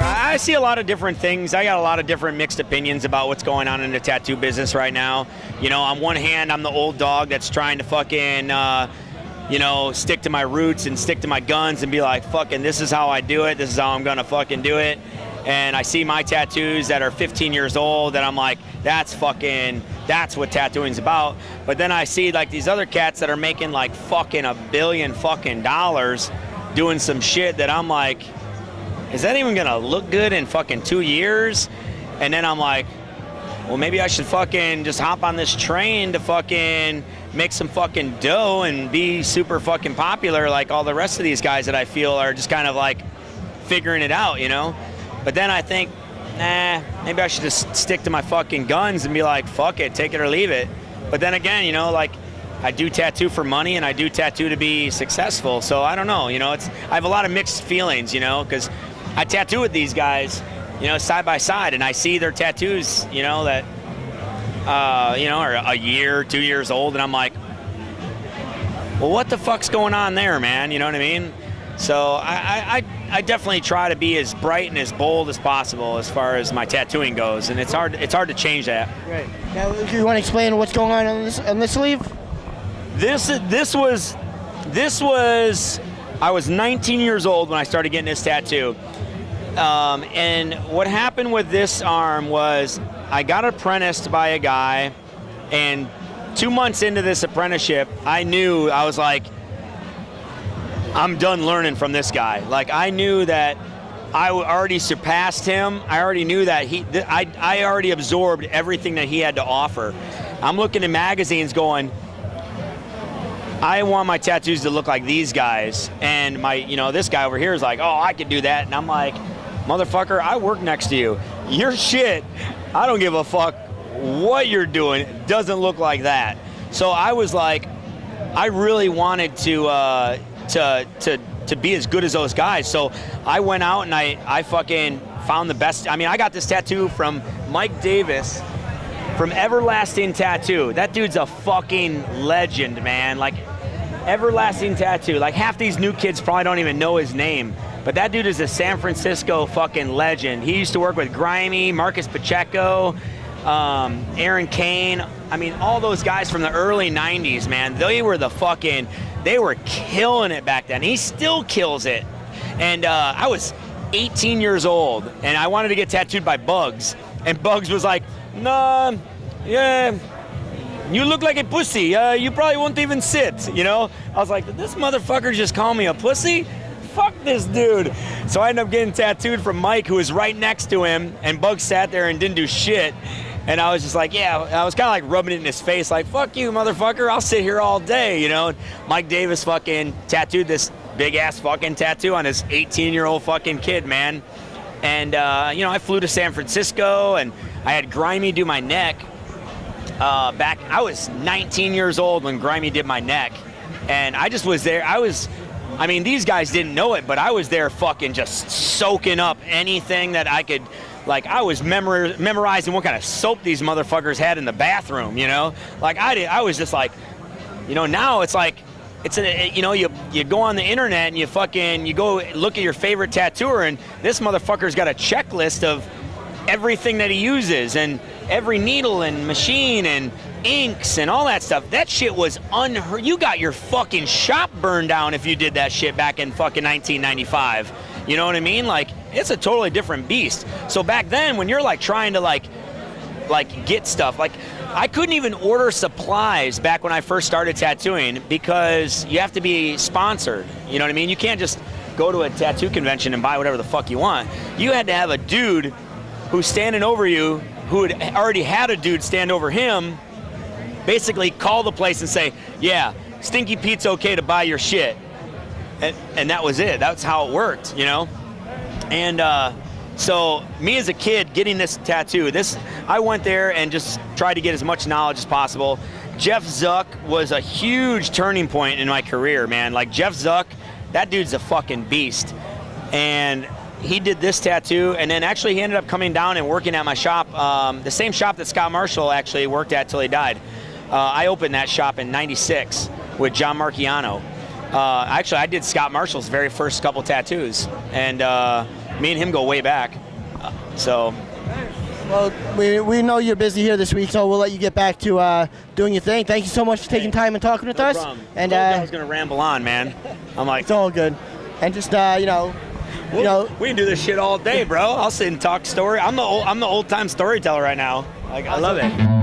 I see a lot of different things. I got a lot of different mixed opinions about what's going on in the tattoo business right now. You know, on one hand, I'm the old dog that's trying to fucking, you know, stick to my roots and stick to my guns and be like, fucking, this is how I do it. This is how I'm gonna fucking do it. And I see my tattoos that are 15 years old and I'm like, that's what tattooing's about. But then I see like these other cats that are making like fucking $1 billion fucking dollars doing some shit that I'm like, is that even gonna look good in fucking 2 years? And then I'm like, well, maybe I should fucking just hop on this train to fucking make some fucking dough and be super fucking popular like all the rest of these guys that I feel are just kind of like figuring it out, you know? But then I think, nah, maybe I should just stick to my fucking guns and be like, fuck it, take it or leave it. But then again, you know, like, I do tattoo for money and I do tattoo to be successful. So I don't know, you know, I have a lot of mixed feelings, you know, because I tattoo with these guys, you know, side by side, and I see their tattoos, you know, that, you know, are a year, 2 years old, and I'm like, well, what the fuck's going on there, man? You know what I mean? So I definitely try to be as bright and as bold as possible as far as my tattooing goes, and it's hard to change that. Right. Now, do you want to explain what's going on this sleeve? This was, I was 19 years old when I started getting this tattoo. And what happened with this arm was I got apprenticed by a guy, and 2 months into this apprenticeship, I was like, I'm done learning from this guy. Like, I knew that I already surpassed him. I already knew that I already absorbed everything that he had to offer. I'm looking at magazines going, I want my tattoos to look like these guys. And this guy over here is like, oh, I could do that. And I'm like, motherfucker, I work next to you. Your shit, I don't give a fuck what you're doing. It doesn't look like that. So I was like, I really wanted to be as good as those guys. So I went out and I fucking found the best. I mean, I got this tattoo from Mike Davis from Everlasting Tattoo. That dude's a fucking legend, man. Like, Everlasting Tattoo. Like, half these new kids probably don't even know his name. But that dude is a San Francisco fucking legend. He used to work with Grimy, Marcus Pacheco, Aaron Kane. I mean, all those guys from the early 90s, man. They were killing it back then. He still kills it. And I was 18 years old, and I wanted to get tattooed by Bugs. And Bugs was like, nah, yeah, you look like a pussy. You probably won't even sit, you know? I was like, did this motherfucker just call me a pussy? Fuck this dude. So I ended up getting tattooed from Mike, who was right next to him, and Bugs sat there and didn't do shit. And I was just like, yeah, I was kind of like rubbing it in his face, like, fuck you, motherfucker, I'll sit here all day, you know? And Mike Davis fucking tattooed this big-ass fucking tattoo on his 18-year-old fucking kid, man. And, you know, I flew to San Francisco, and I had Grimy do my neck. I was 19 years old when Grimy did my neck. And I just was there. I mean, these guys didn't know it, but I was there fucking just soaking up anything that I could. Like, I was memorizing what kind of soap these motherfuckers had in the bathroom, you know? Like, I was just like, you know, now it's like, you know, you go on the internet and you go look at your favorite tattooer, and this motherfucker's got a checklist of everything that he uses, and every needle and machine and inks and all that stuff. That shit was unheard. You got your fucking shop burned down if you did that shit back in fucking 1995. You know what I mean? Like, it's a totally different beast. So back then, when you're like trying to like get stuff, like, I couldn't even order supplies back when I first started tattooing because you have to be sponsored. You know what I mean? You can't just go to a tattoo convention and buy whatever the fuck you want. You had to have a dude who's standing over you, who had already had a dude stand over him, basically call the place and say, yeah, Stinky Pete's okay to buy your shit. And that was it. That's how it worked, you know? And so me as a kid getting this tattoo, I went there and just tried to get as much knowledge as possible. Jeff Zuck was a huge turning point in my career, man. Like, Jeff Zuck, that dude's a fucking beast. And he did this tattoo, and then actually he ended up coming down and working at my shop, the same shop that Scott Marshall actually worked at till he died. I opened that shop in '96 with John Marchiano. Actually, I did Scott Marshall's very first couple tattoos, and me and him go way back. So. Well, we know you're busy here this week, so we'll let you get back to doing your thing. Thank you so much for taking time and talking with us. Problem. And I was gonna ramble on, man. I'm like, it's all good. And just we can do this shit all day, bro. I'll sit and talk story. I'm the old time storyteller right now. Like, I love it.